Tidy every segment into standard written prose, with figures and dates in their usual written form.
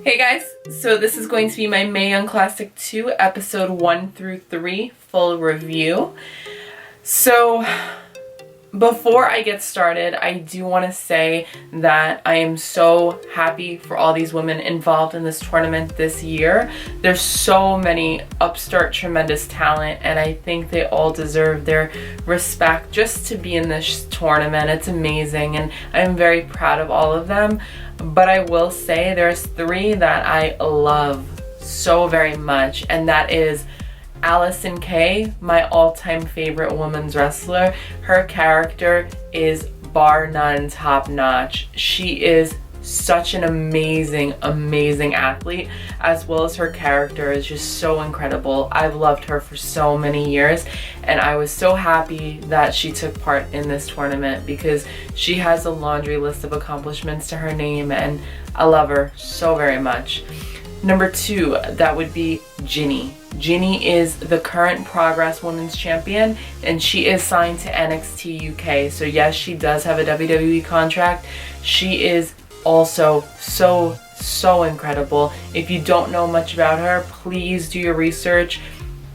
Hey guys, so this is going to be my Mae Young Classic 2 episode 1 through 3 full review. So before I get started, I do want to say that I am so happy for all these women involved in this tournament this year. There's so many upstart tremendous talent, and I think they all deserve their respect just to be in this tournament. It's amazing, and I'm very proud of all of them. But I will say there's 3 that I love so very much, and that is Allison Kay, my all-time favorite women's wrestler. Her character is bar none top-notch. She is such an amazing athlete, as well as her character is just so incredible. I've loved her for so many years, and I was so happy that she took part in this tournament because she has a laundry list of accomplishments to her name, and I love her so very much. Number 2, that would be Ginny. Ginny is the current Progress Women's Champion, and she is signed to NXT UK. So yes, she does have a WWE contract. She is also so incredible. If you don't know much about her, please do your research.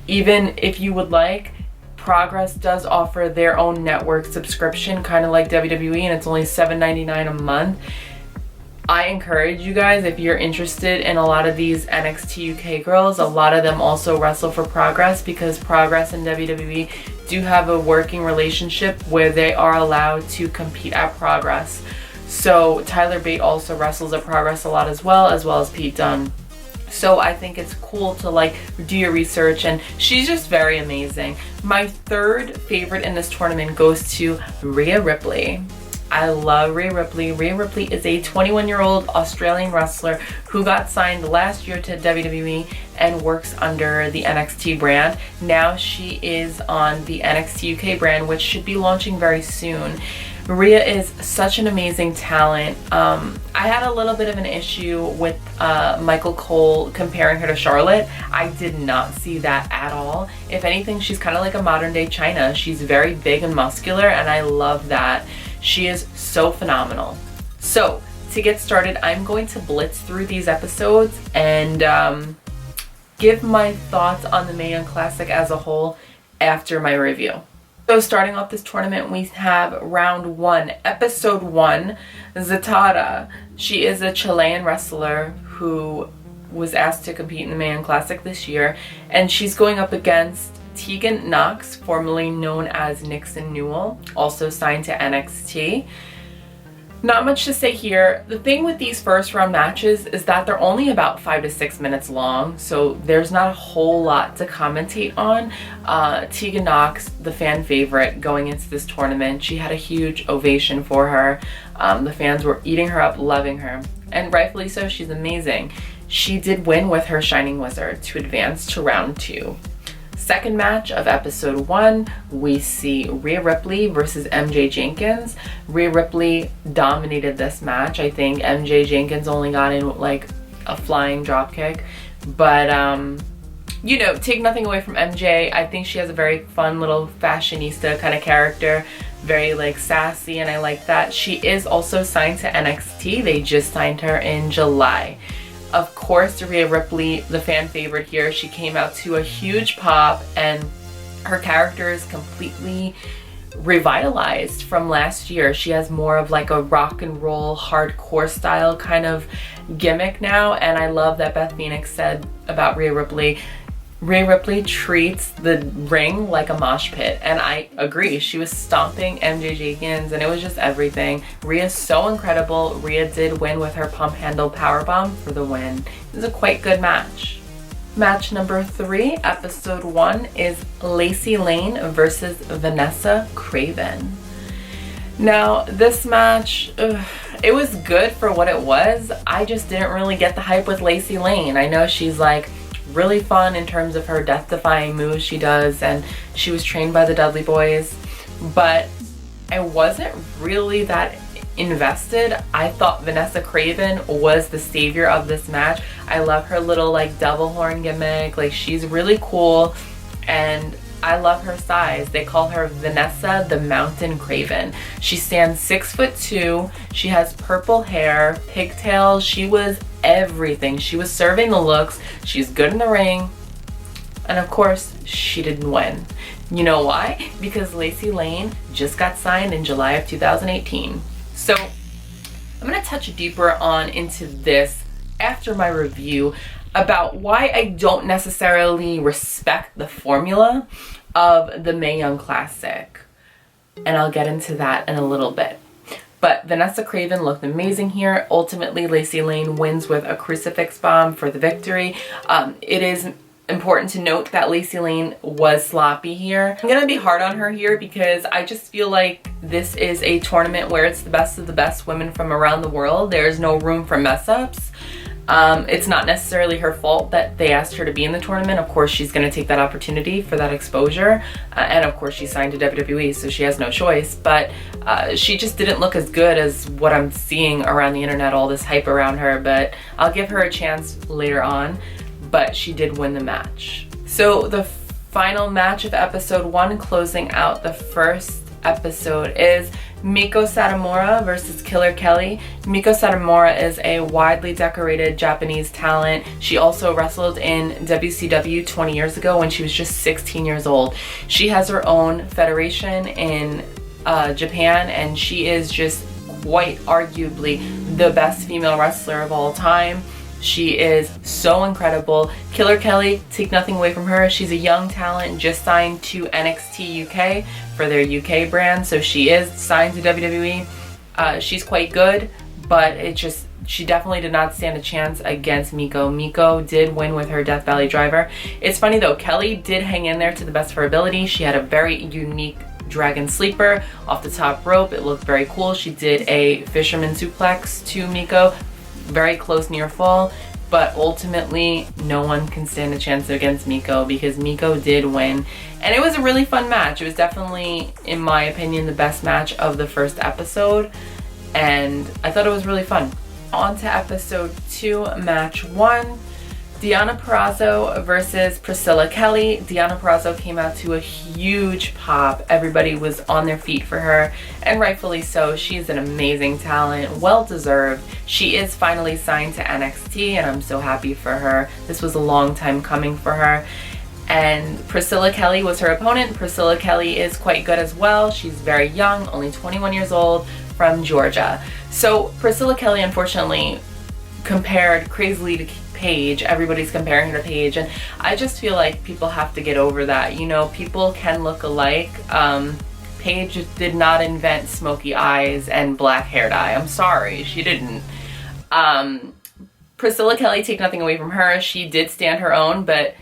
Even if you would like, Progress does offer their own network subscription, kind of like WWE, and it's only $7.99 a month. I encourage you guys, if you're interested in a lot of these NXT UK girls, a lot of them also wrestle for Progress, because Progress and WWE do have a working relationship where they are allowed to compete at Progress. So Tyler Bate also wrestles at Progress a lot as well as Pete Dunne. So I think it's cool to do your research, and she's just very amazing. My 3rd favorite in this tournament goes to Rhea Ripley. I love Rhea Ripley. Rhea Ripley is a 21-year-old Australian wrestler who got signed last year to WWE and works under the NXT brand. Now she is on the NXT UK brand, which should be launching very soon. Rhea is such an amazing talent. I had a little bit of an issue with Michael Cole comparing her to Charlotte. I did not see that at all. If anything, she's kind of like a modern day Chyna. She's very big and muscular, and I love that. She is so phenomenal. So to get started, I'm going to blitz through these episodes and give my thoughts on the Mae Young Classic as a whole after my review. So starting off this tournament, we have round 1, episode 1, Zatara. She is a Chilean wrestler who was asked to compete in the Mae Young Classic this year, and she's going up against Tegan Knox, formerly known as Nixon Newell, also signed to NXT. Not much to say here. The thing with these first round matches is that they're only about 5 to 6 minutes long, so there's not a whole lot to commentate on. Tegan Knox, the fan favorite going into this tournament, she had a huge ovation for her. The fans were eating her up, loving her, and rightfully so. She's amazing. She did win with her Shining Wizard to advance to round 2. Second match of episode 1, we see Rhea Ripley versus MJ Jenkins. Rhea Ripley dominated this match. I think MJ Jenkins only got in like a flying dropkick, but you know, take nothing away from MJ. I think she has a very fun little fashionista kind of character, very sassy, and I like that. She is also signed to NXT. They just signed her in July. Of course, Rhea Ripley, the fan favorite here, she came out to a huge pop, and her character is completely revitalized from last year. She has more of a rock and roll, hardcore style kind of gimmick now, and I love that Beth Phoenix said about Rhea Ripley, Rhea Ripley treats the ring like a mosh pit, and I agree. She was stomping MJ Jenkins, and it was just everything. Rhea's so incredible. Rhea did win with her pump handle powerbomb for the win. It was a quite good match. Match number 3, episode 1, is Lacey Lane versus Vanessa Craven. Now, this match, it was good for what it was. I just didn't really get the hype with Lacey Lane. I know she's really fun in terms of her death-defying moves she does, and she was trained by the Dudley Boys, but I wasn't really that invested. I thought Vanessa Craven was the savior of this match. I love her little devil horn gimmick. She's really cool, and I love her size. They call her Vanessa the Mountain Craven. She stands 6'2". She has purple hair, pigtails. She was everything. She was serving the looks. She's good in the ring. And of course, she didn't win. You know why? Because Lacey Lane just got signed in July of 2018. So I'm going to touch deeper on into this after my review about why I don't necessarily respect the formula of the Mae Young Classic. And I'll get into that in a little bit. But Vanessa Craven looked amazing here. Ultimately, Lacey Lane wins with a crucifix bomb for the victory. It is important to note that Lacey Lane was sloppy here. I'm gonna be hard on her here because I just feel like this is a tournament where it's the best of the best women from around the world. There's no room for mess ups. It's not necessarily her fault that they asked her to be in the tournament. Of course, she's going to take that opportunity for that exposure. And of course, she signed to WWE, so she has no choice. But she just didn't look as good as what I'm seeing around the internet, all this hype around her. But I'll give her a chance later on. But she did win the match. So the final match of episode 1, closing out the first episode, is Meiko Satomura versus Killer Kelly. Meiko Satomura is a widely decorated Japanese talent. She also wrestled in WCW 20 years ago when she was just 16 years old. She has her own federation in Japan, and she is just quite arguably the best female wrestler of all time. She is so incredible. Killer Kelly, take nothing away from her. She's a young talent, just signed to NXT UK for their UK brand, so she is signed to WWE. She's quite good, but she definitely did not stand a chance against Meiko. Meiko did win with her Death Valley Driver. It's funny though, Kelly did hang in there to the best of her ability. She had a very unique Dragon Sleeper off the top rope. It looked very cool. She did a fisherman suplex to Meiko. Very close near fall, but ultimately no one can stand a chance against Meiko because Meiko did win, and it was a really fun match. It was definitely, in my opinion, the best match of the first episode, and I thought it was really fun. On to episode 2, match 1. Deonna Purrazzo versus Priscilla Kelly. Deonna Purrazzo came out to a huge pop. Everybody was on their feet for her, and rightfully so. She's an amazing talent, well deserved. She is finally signed to NXT, and I'm so happy for her. This was a long time coming for her. And Priscilla Kelly was her opponent. Priscilla Kelly is quite good as well. She's very young, only 21 years old, from Georgia. So Priscilla Kelly, unfortunately, compared crazily to Paige. Everybody's comparing her to Paige, and I just feel like people have to get over that. You know, people can look alike. Paige did not invent smoky eyes and black hair dye. I'm sorry, she didn't. Priscilla Kelly, take nothing away from her. She did stand her own, but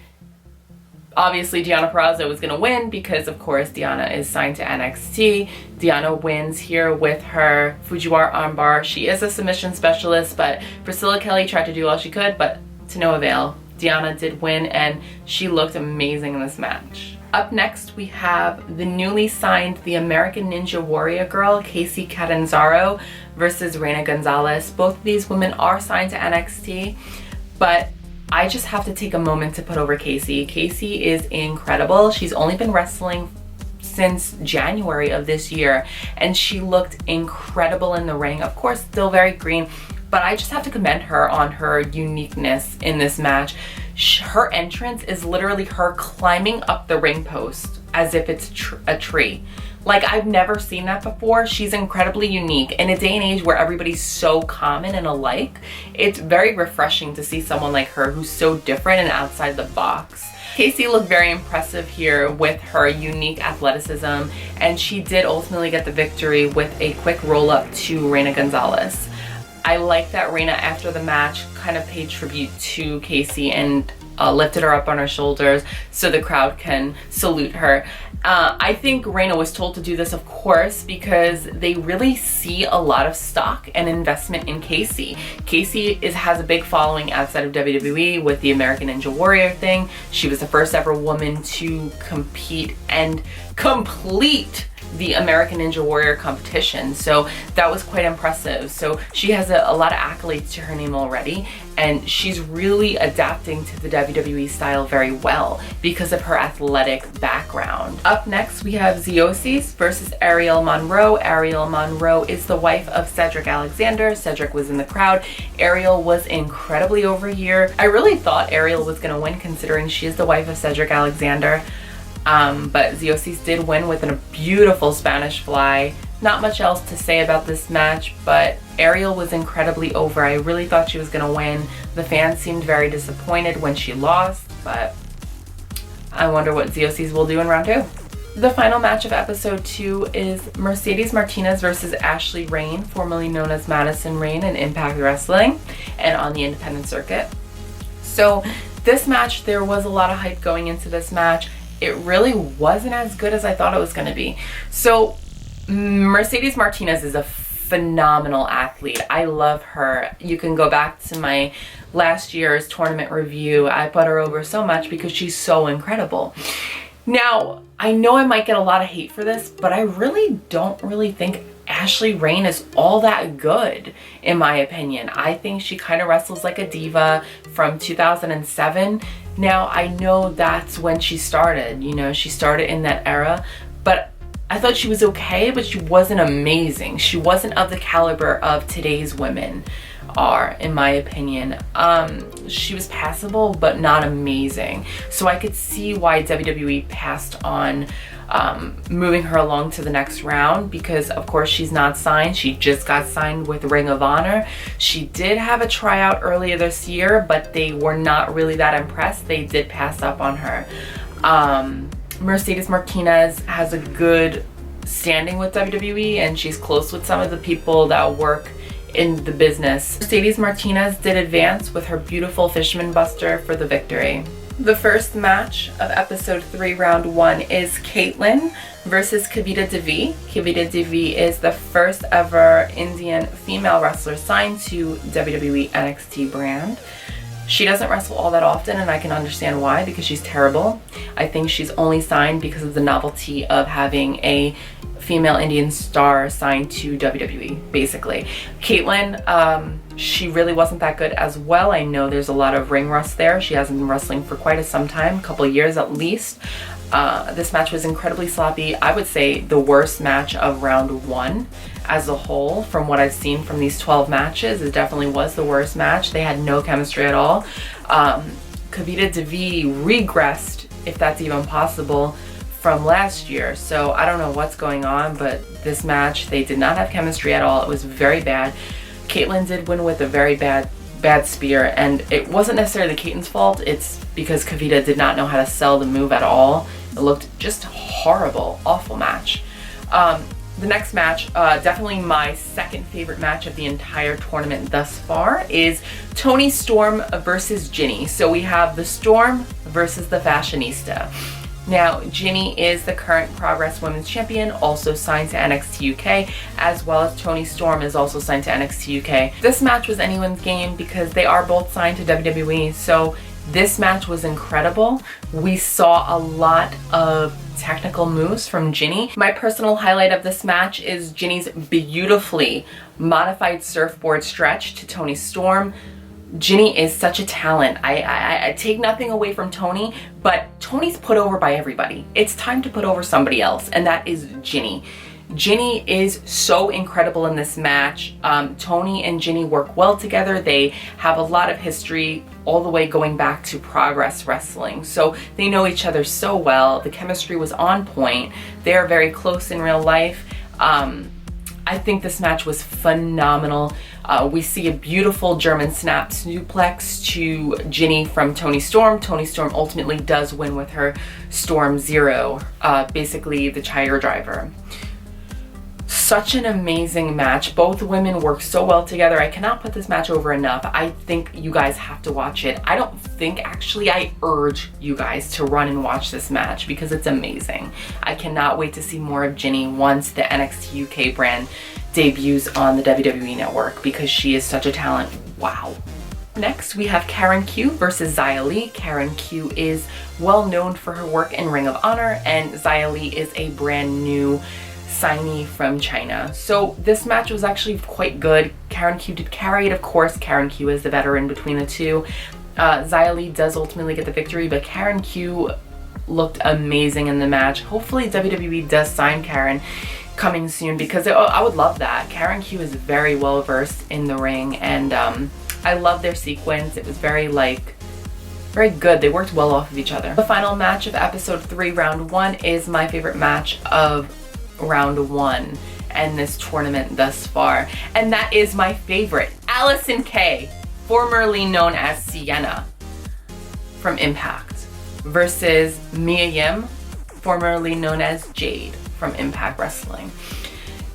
obviously Deonna Purrazzo was going to win because, of course, Deonna is signed to NXT. Deonna wins here with her Fujiwara armbar. She is a submission specialist, but Priscilla Kelly tried to do all she could, but to no avail. Deonna did win, and she looked amazing in this match. Up next, we have the newly signed The American Ninja Warrior girl, Casey Catanzaro, versus Reina Gonzalez. Both of these women are signed to NXT, but I just have to take a moment to put over Casey. Casey is incredible. She's only been wrestling since January of this year, and she looked incredible in the ring. Of course, still very green, but I just have to commend her on her uniqueness in this match. Her entrance is literally her climbing up the ring post as if it's a tree. Like, I've never seen that before. She's incredibly unique. In a day and age where everybody's so common and alike, it's very refreshing to see someone like her who's so different and outside the box. Casey looked very impressive here with her unique athleticism, and she did ultimately get the victory with a quick roll-up to Reina Gonzalez. I like that Reina, after the match, kind of paid tribute to Casey and lifted her up on her shoulders so the crowd can salute her. I think Reina was told to do this, of course, because they really see a lot of stock and investment in Casey. Casey has a big following outside of WWE with the American Ninja Warrior thing. She was the first ever woman to compete and complete the American Ninja Warrior competition. So that was quite impressive. So she has a lot of accolades to her name already, and she's really adapting to the WWE style very well because of her athletic background. Up next, we have Ziosis versus Ariel Monroe. Ariel Monroe is the wife of Cedric Alexander. Cedric was in the crowd. Ariel was incredibly over here. I really thought Ariel was gonna win considering she is the wife of Cedric Alexander. But Ziosis did win with a beautiful Spanish fly. Not much else to say about this match, but Ariel was incredibly over. I really thought she was gonna win. The fans seemed very disappointed when she lost, but I wonder what Ziosis will do in round 2. The final match of episode 2 is Mercedes Martinez versus Ashley Rain, formerly known as Madison Rain in Impact Wrestling and on the independent circuit. So this match, there was a lot of hype going into this match. It really wasn't as good as I thought it was going to be. So Mercedes Martinez is a phenomenal athlete. I love her. You can go back to my last year's tournament review. I put her over so much because she's so incredible. Now, I know I might get a lot of hate for this, but I really don't think Ashley Rain is all that good, in my opinion. I think she kind of wrestles like a diva from 2007. Now, I know that's when she started, you know, she started in that era, but I thought she was okay, but she wasn't amazing. She wasn't of the caliber of today's women are, in my opinion. She was passable, but not amazing. So I could see why WWE passed on moving her along to the next round, because of course she's not signed. She just got signed with Ring of Honor. She did have a tryout earlier this year, but they were not really that impressed. They did pass up on her. Mercedes Martinez has a good standing with WWE, and she's close with some of the people that work in the business. Mercedes Martinez did advance with her beautiful Fisherman Buster for the victory. The first match of episode 3, round 1 is Caitlyn versus Kavita Devi. Kavita Devi is the first ever Indian female wrestler signed to WWE NXT brand. She doesn't wrestle all that often, and I can understand why, because she's terrible. I think she's only signed because of the novelty of having a female Indian star signed to WWE, basically. Caitlyn, she really wasn't that good as well. I know there's a lot of ring rust there. She hasn't been wrestling for quite some time, a couple years at least. This match was incredibly sloppy. I would say the worst match of round 1 as a whole. From what I've seen from these 12 matches, it definitely was the worst match. They had no chemistry at all. Kavita Devi regressed, if that's even possible, from last year. So I don't know what's going on, but this match, they did not have chemistry at all. It was very bad. Caitlyn did win with a very bad spear, and it wasn't necessarily Caitlyn's fault. It's because Kavita did not know how to sell the move at all. It looked just horrible, awful match. The next match, definitely my second favorite match of the entire tournament thus far, is Toni Storm versus Jinny. So we have the Storm versus the Fashionista. Now, Jinny is the current Progress Women's Champion, also signed to NXT UK, as well as Toni Storm is also signed to NXT UK. This match was anyone's game because they are both signed to WWE, so this match was incredible. We saw a lot of technical moves from Jinny. My personal highlight of this match is Jinny's beautifully modified surfboard stretch to Toni Storm. Jinny is such a talent. I take nothing away from Toni, but Toni's put over by everybody. It's time to put over somebody else, and that is Jinny. Jinny is so incredible in this match. Toni and Jinny work well together. They have a lot of history all the way going back to Progress Wrestling. So they know each other so well. The chemistry was on point. They're very close in real life. I think this match was phenomenal. We see a beautiful German snap suplex to Jinny from Toni Storm. Toni Storm ultimately does win with her Storm Zero, basically the Chire Driver. Such an amazing match. Both women work so well together. I cannot put this match over enough. I think you guys have to watch it. I don't think, actually, I urge you guys to run and watch this match because it's amazing. I cannot wait to see more of Jinny once the NXT UK brand debuts on the WWE network because she is such a talent. Wow. Next, we have Karen Q versus Xia Li. Karen Q is well known for her work in Ring of Honor, and Xia Li is a brand new signee from China. So this match was actually quite good. Karen Q did carry it, of course. Karen Q is the veteran between the two. Xia Li does ultimately get the victory, but Karen Q looked amazing in the match. Hopefully WWE does sign Karen coming soon, because I would love that. Karen Q is very well versed in the ring, and I love their sequence. It was very good. They worked well off of each other. The final match of episode 3, round 1, is my favorite match of round 1 and this tournament thus far, and that is my favorite, Allysin Kay, formerly known as Sienna from Impact, versus Mia Yim, formerly known as Jade from Impact Wrestling.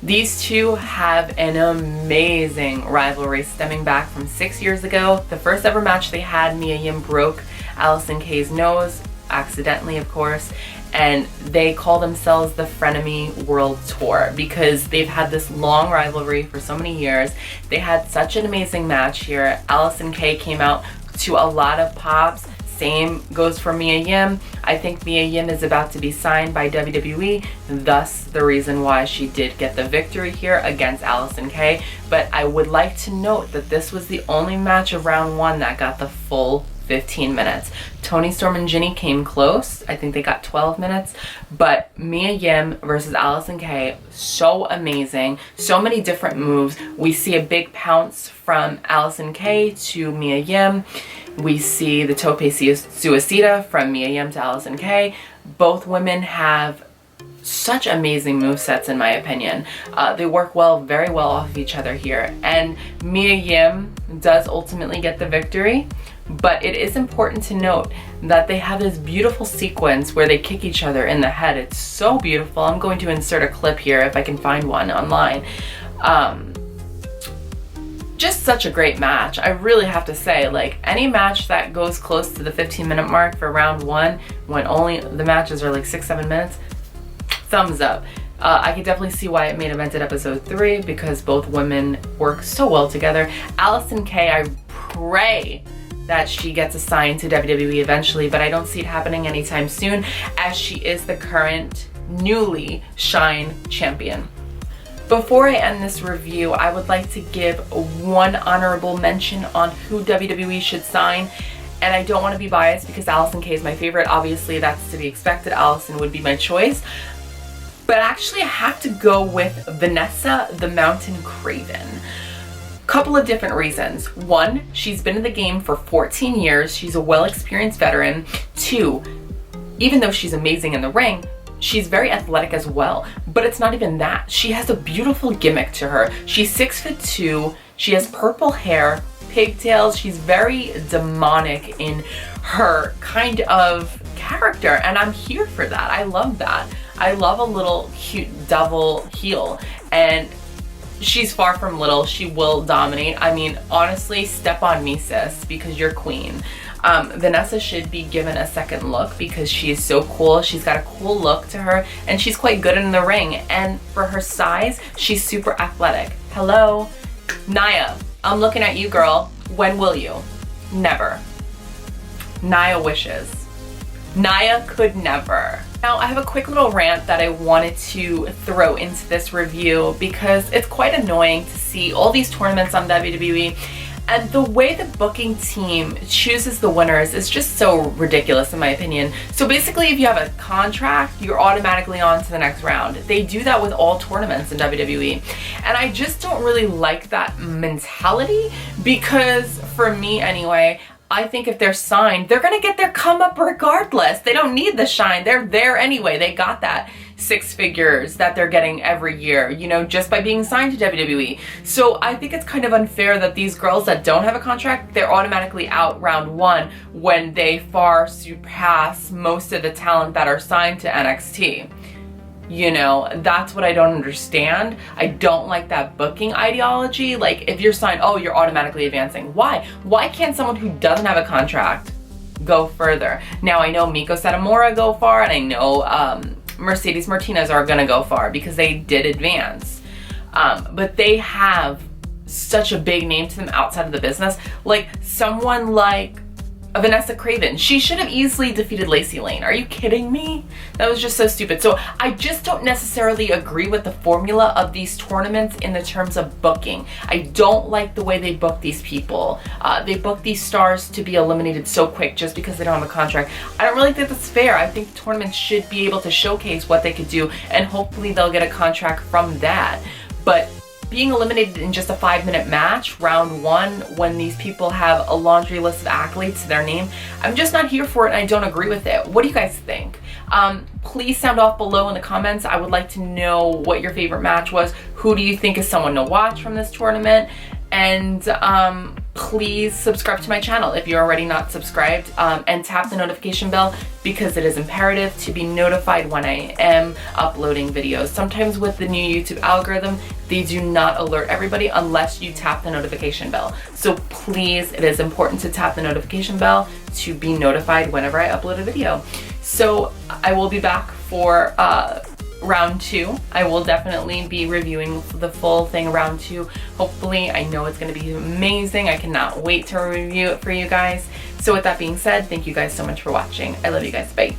These two have an amazing rivalry stemming back from 6 years ago. The first ever match they had, Mia Yim broke Allysin Kay's nose, accidentally of course, and they call themselves the Frenemy World Tour because they've had this long rivalry for so many years. They had such an amazing match here. Allysin Kay came out to a lot of pops. Same goes for Mia Yim. I think Mia Yim is about to be signed by WWE, thus the reason why she did get the victory here against Allysin Kay. But I would like to note that this was the only match of round 1 that got the full 15 minutes. Toni Storm and Jinny came close. I think they got 12 minutes. But Mia Yim versus Allysin Kay, so amazing. So many different moves. We see a big pounce from Allysin Kay to Mia Yim. We see the tope suicida from Mia Yim to Allysin Kay. Both women have such amazing movesets in my opinion. They work very well off of each other here. And Mia Yim does ultimately get the victory, but it is important to note that they have this beautiful sequence where they kick each other in the head. It's so beautiful. I'm going to insert a clip here if I can find one online. Just such a great match. I really have to say, like, any match that goes close to the 15-minute mark for round 1, when only the matches are like 6-7 minutes, thumbs up. I could definitely see why it made event at episode 3 because both women work so well together. Allysin Kay, I pray that she gets assigned to WWE eventually, but I don't see it happening anytime soon as she is the current newly Shine champion. Before I end this review, I would like to give one honorable mention on who WWE should sign. And I don't want to be biased because Allysin Kay is my favorite. Obviously, that's to be expected. Allison would be my choice. But actually, I have to go with Vanessa the Mountain Craven. Couple of different reasons. 1, she's been in the game for 14 years. She's a well-experienced veteran. 2, even though she's amazing in the ring, she's very athletic as well, but it's not even that. She has a beautiful gimmick to her. She's 6'2", she has purple hair, pigtails, she's very demonic in her kind of character, and I'm here for that. I love that. I love a little cute devil heel, and she's far from little. She will dominate. I mean, honestly, step on me, sis, because you're queen. Vanessa should be given a second look because she is so cool. She's got a cool look to her and she's quite good in the ring. And for her size, she's super athletic. Hello, Nia, I'm looking at you, girl. When will you? Never. Nia wishes. Nia could never. Now, I have a quick little rant that I wanted to throw into this review because it's quite annoying to see all these tournaments on WWE. And the way the booking team chooses the winners is just so ridiculous in my opinion. So basically, if you have a contract, you're automatically on to the next round. They do that with all tournaments in WWE. And I just don't really like that mentality because for me anyway, I think if they're signed, they're gonna get their come up regardless. They don't need the shine. They're there anyway. They got that 6 figures that they're getting every year, you know, just by being signed to WWE. So I think it's kind of unfair that these girls that don't have a contract, they're automatically out round 1 when they far surpass most of the talent that are signed to NXT. You know, that's what I don't understand. I don't like that booking ideology. Like, if you're signed, oh, you're automatically advancing. Why? Why can't someone who doesn't have a contract go further? Now, I know Miko Satomura go far, and I know Mercedes Martinez are gonna go far because they did advance. But they have such a big name to them outside of the business. Like, someone like Vanessa Craven. She should have easily defeated Lacey Lane. Are you kidding me? That was just so stupid. So I just don't necessarily agree with the formula of these tournaments in the terms of booking. I don't like the way they book these people. They book these stars to be eliminated so quick just because they don't have a contract. I don't really think that's fair. I think tournaments should be able to showcase what they could do, and hopefully they'll get a contract from that. But being eliminated in just a 5-minute match, round one, when these people have a laundry list of accolades to their name, I'm just not here for it and I don't agree with it. What do you guys think? Please sound off below in the comments. I would like to know what your favorite match was. Who do you think is someone to watch from this tournament? And please subscribe to my channel if you're already not subscribed, and tap the notification bell because it is imperative to be notified when I am uploading videos. Sometimes with the new YouTube algorithm, they do not alert everybody unless you tap the notification bell. So please, it is important to tap the notification bell to be notified whenever I upload a video. So I will be back for round two. I will definitely be reviewing the full thing round two. Hopefully, I know it's going to be amazing. I cannot wait to review it for you guys. So with that being said, thank you guys so much for watching. I love you guys. Bye.